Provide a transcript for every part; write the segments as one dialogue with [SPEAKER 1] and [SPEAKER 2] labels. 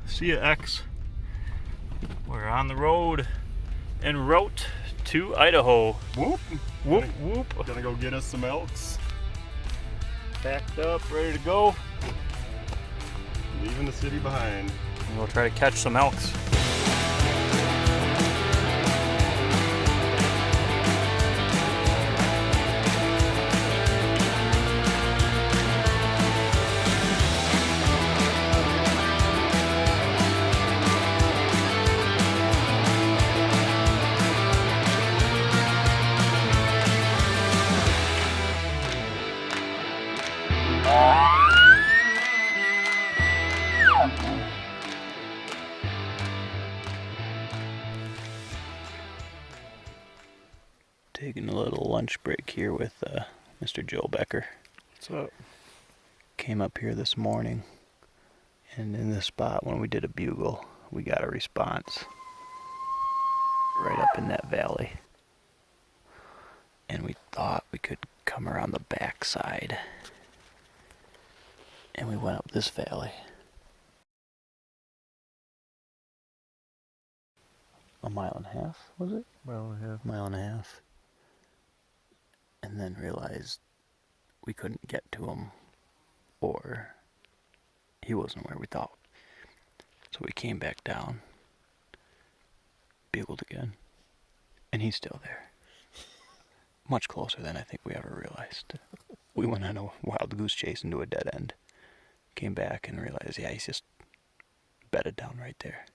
[SPEAKER 1] See ya, X. We're on the road en route to Idaho.
[SPEAKER 2] Whoop!
[SPEAKER 1] Whoop, whoop.
[SPEAKER 2] Gonna go get us some elks.
[SPEAKER 1] Packed up, ready to go.
[SPEAKER 2] Leaving the city behind.
[SPEAKER 1] And we'll try to catch some elks. Taking a little lunch break here with Mr. Joe Becker.
[SPEAKER 2] What's up?
[SPEAKER 1] Came up here this morning, and in this spot when we did a bugle, we got a response right up in that valley. And we thought we could come around the back side. And we went up this valley. A mile and a half, was it?
[SPEAKER 2] Mile
[SPEAKER 1] Mile and a half. And then realized we couldn't get to him, or he wasn't where we thought. So we came back down, bugled again, and he's still there. Much closer than I think we ever realized. We went on a wild goose chase into a dead end. Came back and realized, yeah, he's just bedded down right there.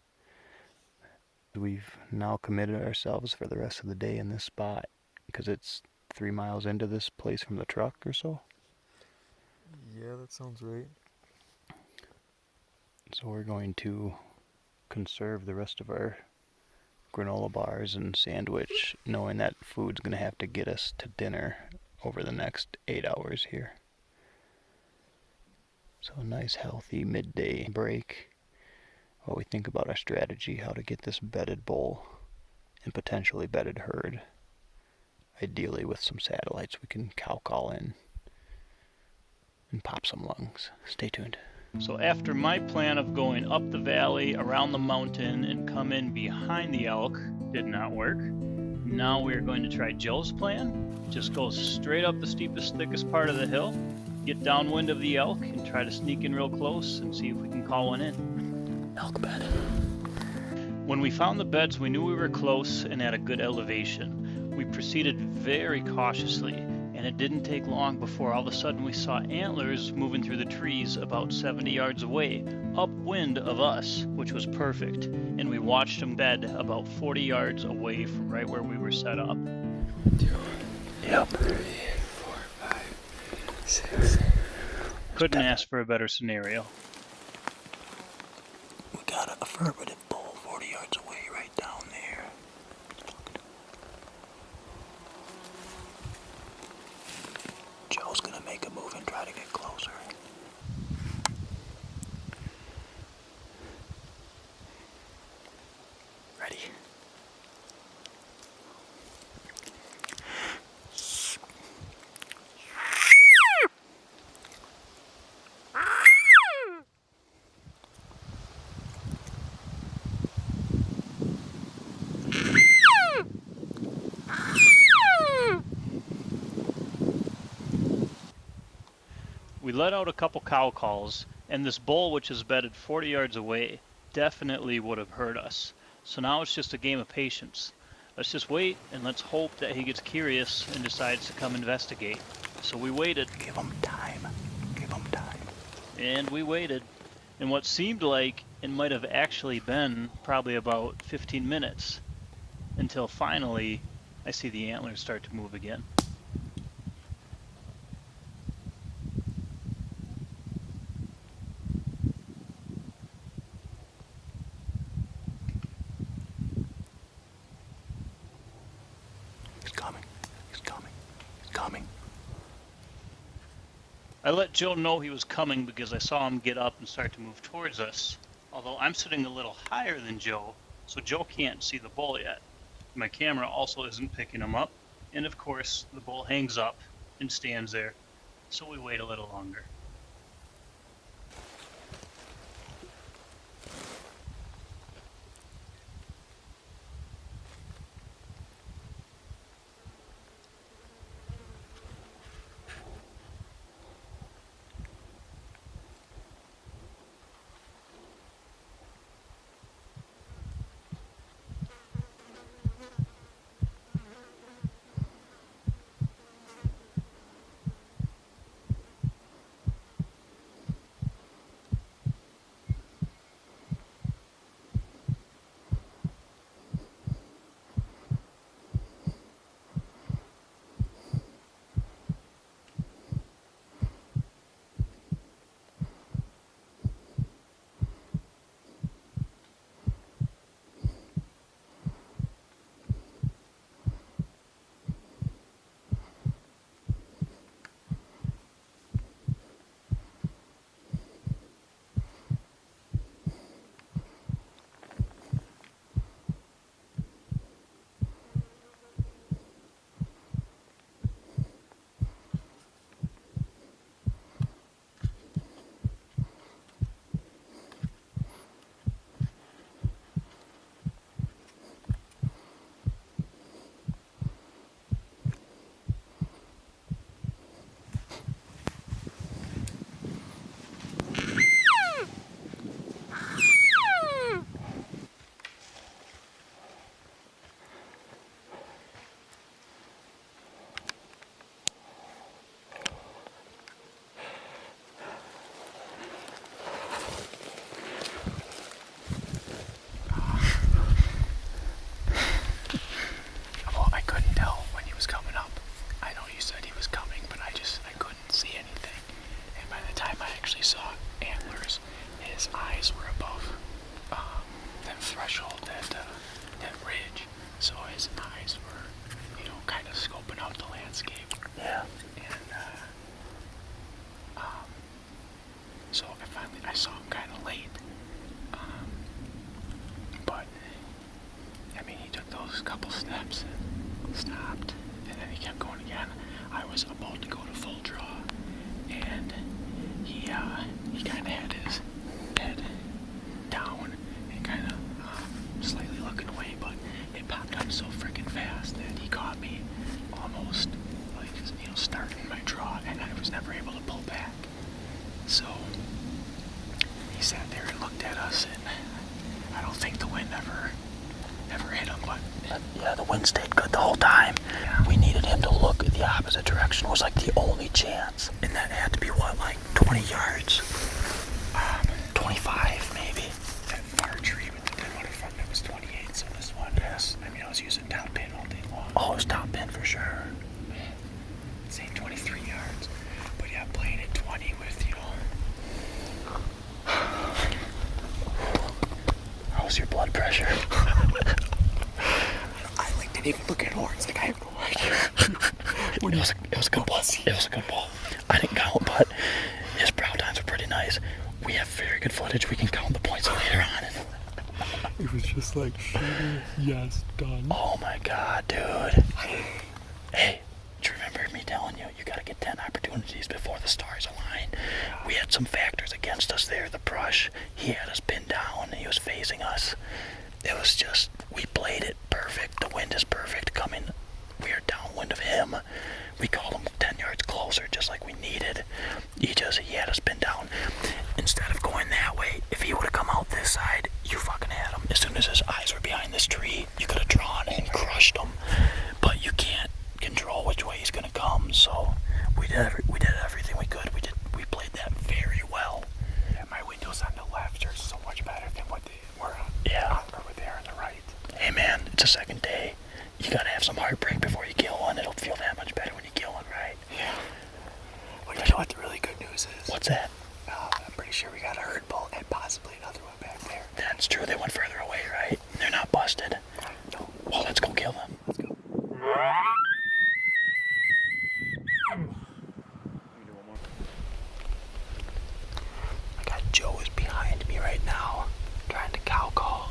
[SPEAKER 1] We've now committed ourselves for the rest of the day in this spot because it's 3 miles into this place from the truck or so.
[SPEAKER 2] Yeah, that sounds right.
[SPEAKER 1] So we're going to conserve the rest of our granola bars and sandwich, knowing that food's going to have to get us to dinner over the next 8 hours here. So a nice healthy midday break while we think about our strategy, how to get this bedded bull and potentially bedded herd. Ideally with some satellites we can cow call in and pop some lungs. Stay tuned. So after my plan of going up the valley, around the mountain, and come in behind the elk did not work, now we're going to try Joe's plan. Just go straight up the steepest, thickest part of the hill, get downwind of the elk, and try to sneak in real close and see if we can call one in. Elk bed. When we found the beds, we knew we were close and at a good elevation. We proceeded very cautiously, and it didn't take long before all of a sudden we saw antlers moving through the trees about 70 yards away, upwind of us, which was perfect, and we watched them bed about 40 yards away from right where we were set up. 2, yep. 3, 4, 5, 6. Couldn't ask for a better scenario. We got an affirmative bull 40 yards away right down there. Joe's gonna make a move and try to get closer. Ready? We let out a couple cow calls, and this bull, which is bedded 40 yards away, definitely would have heard us. So now it's just a game of patience. Let's just wait, and let's hope that he gets curious and decides to come investigate. So we waited. Give him time. Give him time. And we waited. In what seemed like, and might have actually been, probably about 15 minutes. Until finally, I see the antlers start to move again. I let Joe know he was coming because I saw him get up and start to move towards us, although I'm sitting a little higher than Joe, so Joe can't see the bull yet. My camera also isn't picking him up, and of course the bull hangs up and stands there, so we wait a little longer.
[SPEAKER 3] I saw him kind of late. But, I mean, he took those couple steps and stopped, and then he kept going again. I was about to go to full draw, and he kind of had his head down and kind of slightly looking away, but it popped up so freaking fast that he caught me almost, like, starting my draw, and I was never able to pull back. So he sat there and looked at us, and I don't think the wind ever hit him, but
[SPEAKER 4] yeah, the wind stayed good the whole time.
[SPEAKER 3] Yeah.
[SPEAKER 4] We needed him to look the opposite direction. It was like the only chance. And that had to be what, like 20 yards? 25 maybe.
[SPEAKER 3] That archery with the dead water front, that was 28, so this one, yes. I mean, I was using top pin all day long.
[SPEAKER 4] Oh, it was top pin for sure.
[SPEAKER 3] Saying 23 yards. But yeah, playing at 20 with,
[SPEAKER 4] How's your blood pressure?
[SPEAKER 3] I like didn't even look at horns. Like, I have no idea.
[SPEAKER 4] It was a good ball. It was a good ball. I didn't count, but his brow tines were pretty nice. We have very good footage. We can count the points later on.
[SPEAKER 2] It was just like, shooter, yes, done.
[SPEAKER 4] Oh my god, dude. Hey, do you remember me telling you, you gotta get 10 opportunities before the stars align? We had some factors against us there. The brush, he had us pinned down. He was phasing us. It was just, we played it perfect. The wind is perfect coming. We are downwind of him. We called him 10 yards closer, just like we needed. He had us pinned down. Instead of going that way, if he would have come out this side, you fucking had him. As soon as his eyes were behind this tree, you could have drawn and crushed him. But you can't control which way he's gonna come, so we did everything we could. We played that very well.
[SPEAKER 3] Yeah, my windows on the left are so much better than what they were over there on the right.
[SPEAKER 4] Hey man, it's a second day. You gotta have some heartbreak before you kill one. It'll feel that much better when you kill one, right?
[SPEAKER 3] Yeah. Well, you know what the really good news is?
[SPEAKER 4] What's that?
[SPEAKER 3] I'm pretty sure we got a herd bull and possibly another one back there.
[SPEAKER 4] That's true. They went further away, right? They're not busted.
[SPEAKER 3] No.
[SPEAKER 4] Well, let's go kill them.
[SPEAKER 3] Let's go.
[SPEAKER 4] I got Joe is behind me right now, trying to cow call.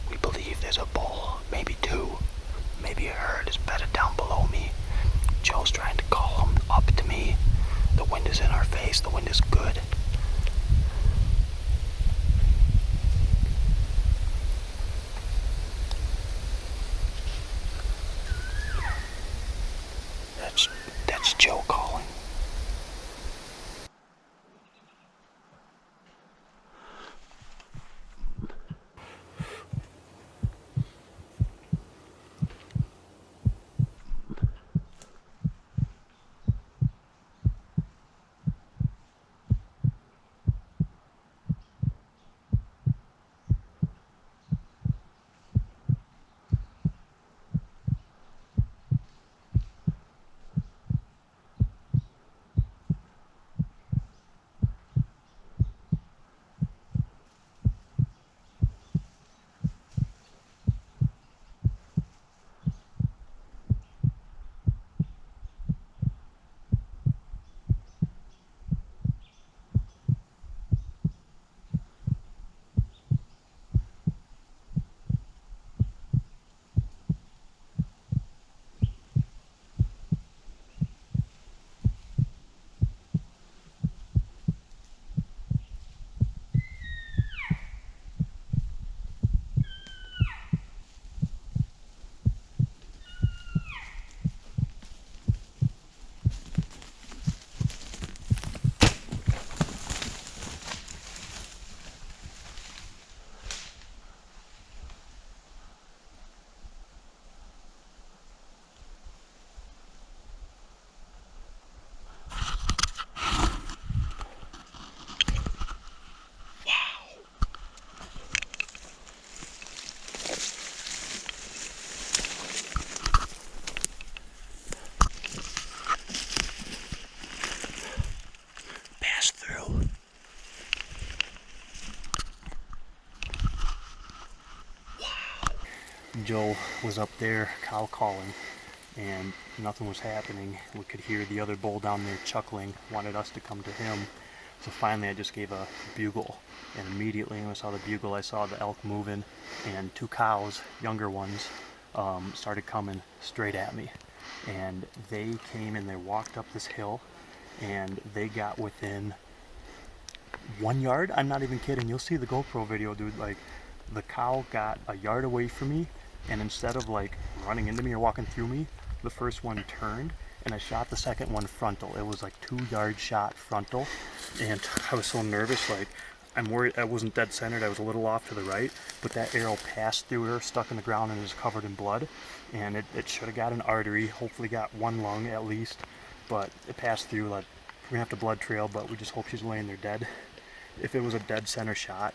[SPEAKER 4] We believe there's a bull, maybe two. Maybe a herd is bedded down below me. Joe's trying to call them up to me. The wind is in our face. The wind is good. That's Joe calling.
[SPEAKER 1] Joe was up there cow calling and nothing was happening. We could hear the other bull down there chuckling, wanted us to come to him. So finally I just gave a bugle, and immediately when I saw the bugle I saw the elk moving, and 2 cows, younger ones, started coming straight at me. And they came and they walked up this hill, and they got within 1 yard. I'm not even kidding. You'll see the GoPro video, dude. Like, the cow got a yard away from me, and instead of like running into me or walking through me, the first one turned, and I shot the second one frontal. It was like 2-yard shot frontal, and I was so nervous. Like, I'm worried I wasn't dead centered. I was a little off to the right, but that arrow passed through her, stuck in the ground, and is covered in blood. And it should have got an artery, hopefully got 1 lung at least, but it passed through. Like, we're gonna have to blood trail, but we just hope she's laying there dead. If it was a dead center shot,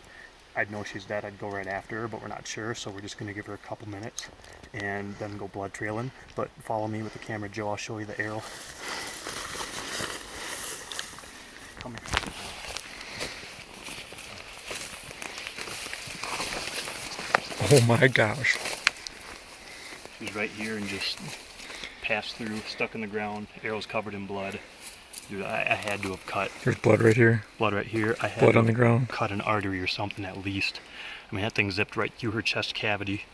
[SPEAKER 1] I'd know she's dead. I'd go right after her, but we're not sure, so we're just gonna give her a couple minutes and then go blood trailing. But follow me with the camera, Joe. I'll show you the arrow. Come here.
[SPEAKER 2] Oh my gosh.
[SPEAKER 1] She's right here and just passed through, stuck in the ground, arrows covered in blood. Dude, I had to have cut.
[SPEAKER 2] There's blood right here.
[SPEAKER 1] Blood right here. I had
[SPEAKER 2] Blood
[SPEAKER 1] to
[SPEAKER 2] on the ground.
[SPEAKER 1] cut an artery or something at least. I mean, that thing zipped right through her chest cavity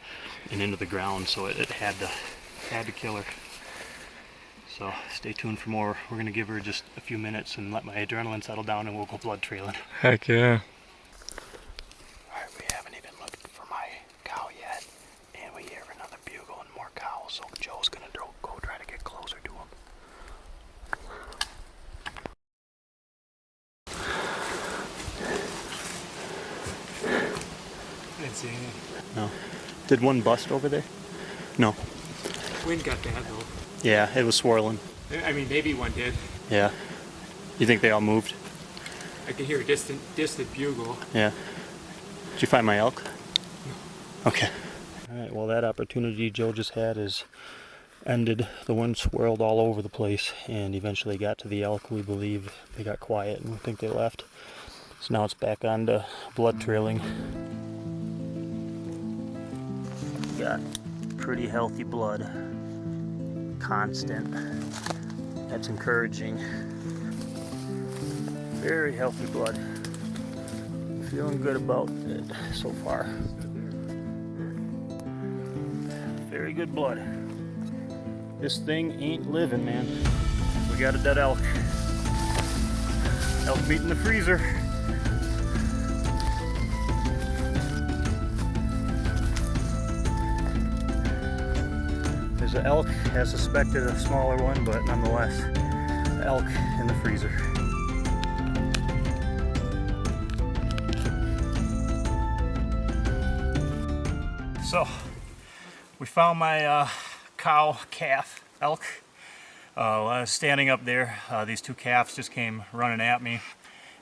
[SPEAKER 1] and into the ground, so it had to kill her. So stay tuned for more. We're gonna give her just a few minutes and let my adrenaline settle down, and we'll go blood trailing.
[SPEAKER 2] Heck yeah.
[SPEAKER 1] Alright, we haven't even looked for my cow yet, and we hear another bugle and more cows, so Joe's gonna go try to get closer to him.
[SPEAKER 2] I didn't see anything.
[SPEAKER 1] No. Did one bust over there? No.
[SPEAKER 2] Wind got bad though.
[SPEAKER 1] Yeah, it was swirling.
[SPEAKER 2] I mean, maybe one did.
[SPEAKER 1] Yeah. You think they all moved?
[SPEAKER 2] I could hear a distant bugle.
[SPEAKER 1] Yeah. Did you find my elk? No. Okay. Alright, well, that opportunity Joe just had is ended. The wind swirled all over the place and eventually got to the elk. We believe they got quiet and we think they left. So now it's back on to blood trailing. Got pretty healthy blood. Constant. That's encouraging. Very healthy blood. Feeling good about it so far. Very good blood. This thing ain't living, man. We got a dead elk. Elk meat in the freezer. There's an elk, as suspected, a smaller one, but nonetheless, elk in the freezer. So, we found my cow, calf, elk. While I was standing up there, these 2 calves just came running at me,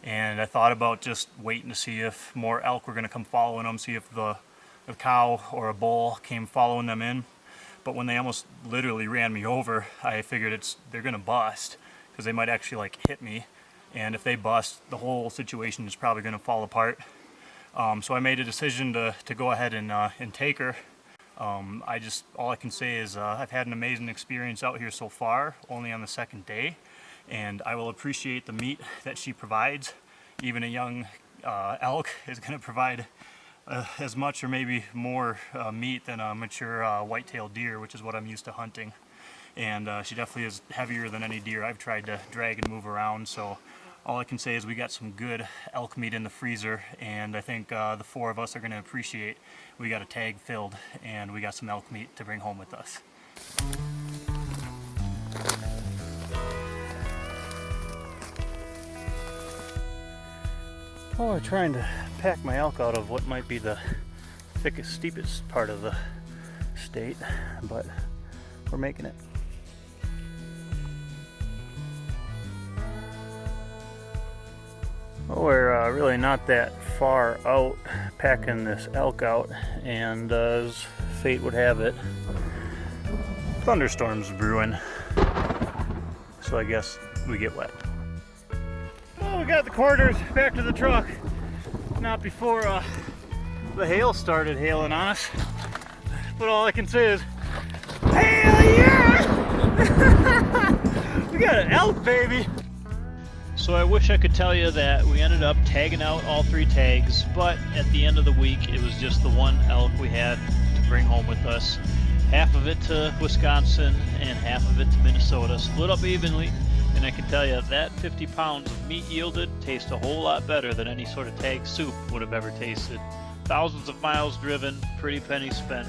[SPEAKER 1] and I thought about just waiting to see if more elk were going to come following them, see if the cow or a bull came following them in. But when they almost literally ran me over, I figured they're going to bust, because they might actually like hit me, and if they bust, the whole situation is probably going to fall apart. So I made a decision to go ahead and take her. All I can say is I've had an amazing experience out here so far, only on the 2nd day, and I will appreciate the meat that she provides. Even a young elk is going to provide as much or maybe more meat than a mature white-tailed deer, which is what I'm used to hunting. And she definitely is heavier than any deer I've tried to drag and move around, so all I can say is we got some good elk meat in the freezer, and I think the 4 of us are going to appreciate we got a tag filled and we got some elk meat to bring home with us. Oh, I'm trying to pack my elk out of what might be the thickest, steepest part of the state, but we're making it. Well, we're really not that far out packing this elk out, and as fate would have it, thunderstorms brewing, so I guess we get wet. Well, we got the quarters back to the truck, not before the hail started hailing on us, but all I can say is, hell yeah! We got an elk, baby!
[SPEAKER 5] So I wish I could tell you that we ended up tagging out all 3 tags, but at the end of the week it was just the one elk we had to bring home with us. Half of it to Wisconsin and half of it to Minnesota, split up evenly, and I can tell you that 50 pounds of meat yielded tastes a whole lot better than any sort of tag soup would have ever tasted. Thousands of miles driven, pretty penny spent.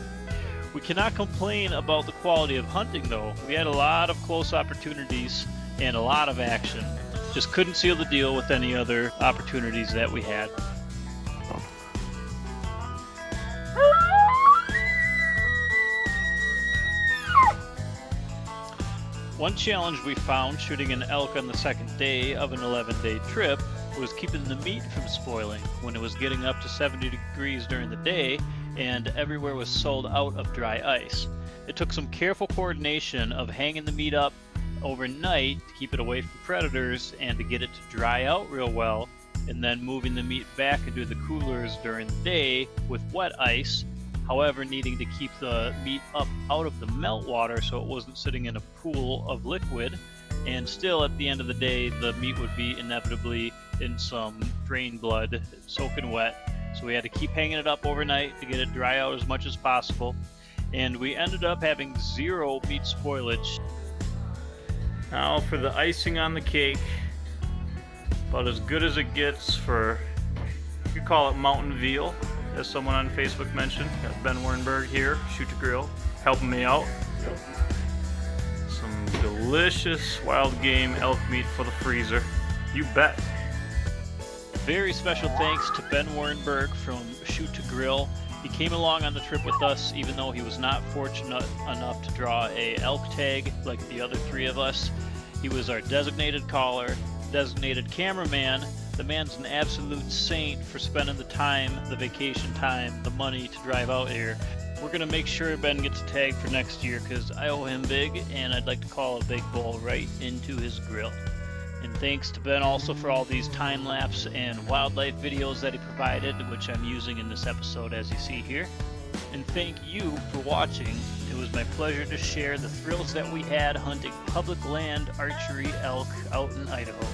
[SPEAKER 5] We cannot complain about the quality of hunting though. We had a lot of close opportunities and a lot of action. Just couldn't seal the deal with any other opportunities that we had. One challenge we found shooting an elk on the second day of an 11-day trip was keeping the meat from spoiling when it was getting up to 70 degrees during the day and everywhere was sold out of dry ice. It took some careful coordination of hanging the meat up overnight to keep it away from predators and to get it to dry out real well, and then moving the meat back into the coolers during the day with wet ice, however needing to keep the meat up out of the meltwater so it wasn't sitting in a pool of liquid, and still at the end of the day the meat would be inevitably in some drain blood soaking wet, so we had to keep hanging it up overnight to get it dry out as much as possible, and we ended up having 0 meat spoilage. Now for the icing on the cake, about as good as it gets for, you could call it mountain veal, as someone on Facebook mentioned. Got Ben Wernberg here, Shoot to Grill, helping me out. Some delicious wild game elk meat for the freezer. You bet. Very special thanks to Ben Wernberg from Shoot to Grill. He came along on the trip with us even though he was not fortunate enough to draw a elk tag like the other 3 of us. He was our designated caller, designated cameraman. The man's an absolute saint for spending the time, the vacation time, the money to drive out here. We're going to make sure Ben gets a tag for next year because I owe him big and I'd like to call a big bull right into his grill. And thanks to Ben also for all these time-lapse and wildlife videos that he provided, which I'm using in this episode as you see here. And thank you for watching. It was my pleasure to share the thrills that we had hunting public land archery elk out in Idaho.